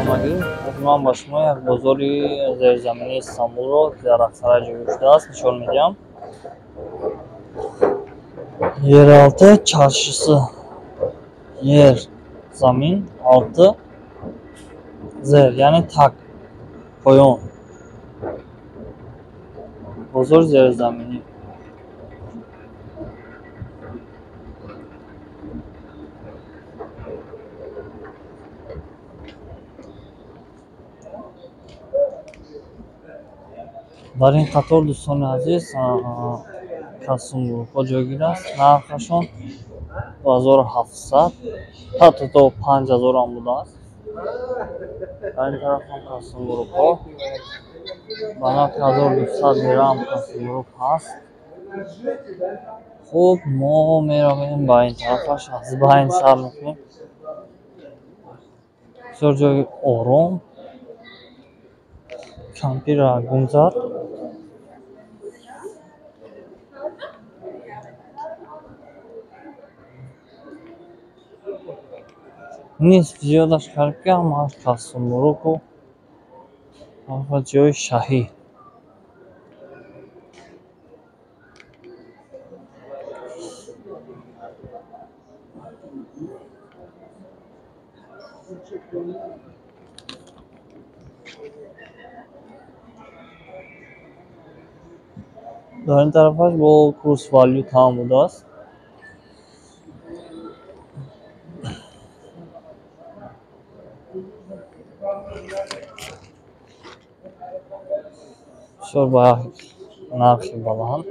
ҳамагӣ. Ман ба шумо як бозори зерзаминии Истамбулро дар Ақсарай ҷойгир шудааст нишон медиҳам. Yeraltı çarşısı. Yer, zamin, altı, zer, yani tak, poyon. Bozor zerzamini. дар ин қатор дӯстони азиз касумрӯҳҳо ҷойгир аст. Нархашон 2700 ҳатто то 5000 ҳам будааст. дар ин тараф ҳам касумрӯҳҳо ба нархи 1200 дирҳам касумрӯҳ ҳаст. хуб, мо меравем ба ин тарафаш, аз байн сар мекунем. бисёр ҷои ором, кампира гунзар. نیست زیادش خرید که همه کسمروک و جای شهی. در این طرفش با کورس والیوت هم بوده است. بسیار با نرخی بلند.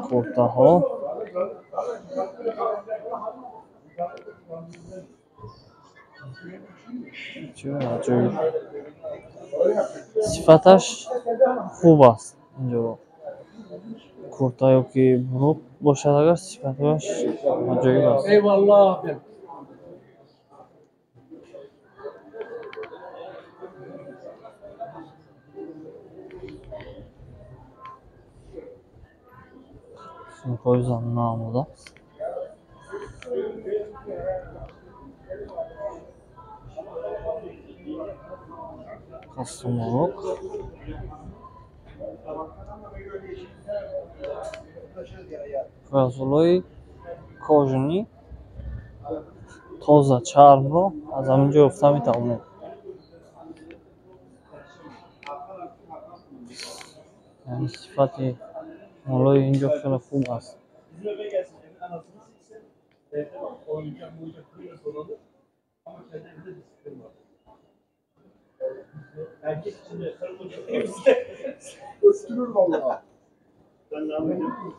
کورته ها صفتش خوب است. اینجا کورته ها که بروک باشد اگر صفتش عجیب است. سومکای زنونه هم بوده است. کسومروک غزلای کاژنی تازه چرم رو از همینجا یافته میتوانید. یعنی صفت مالای اینجا خیلی خوب است. Öskürür vallahi. Ben ne yapayım?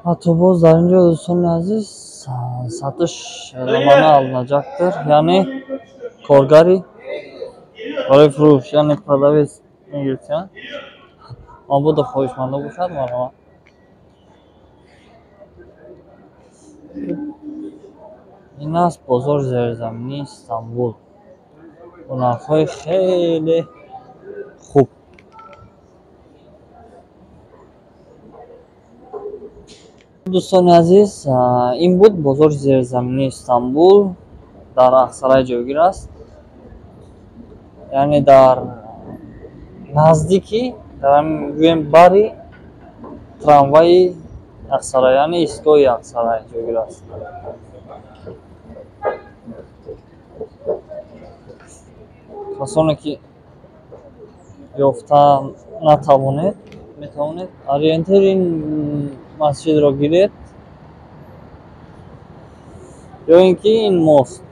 حتی باز در اینجا دوستان عزیز سطح زمانه alınacaktır. Yani کارگری برای فروش یعنی پردویز میگیرد. اما بود خواهشمنده باشد مرحبا. این است بازار زیرزمینی استانبول. با نرخ‌های خیلی خوب. دوستان عزیز این بود بازار زیرزمینی استانبول در اقصرای جایگیر است. یعنی در نزدیکی در میگویم باری تراموای اقصرای یعنی ایستگاه اقصرای جایگیر است. کسانی که یافته نتوانید میتوانید اورینتر این مسجد را گیرید یا اینکه این ماست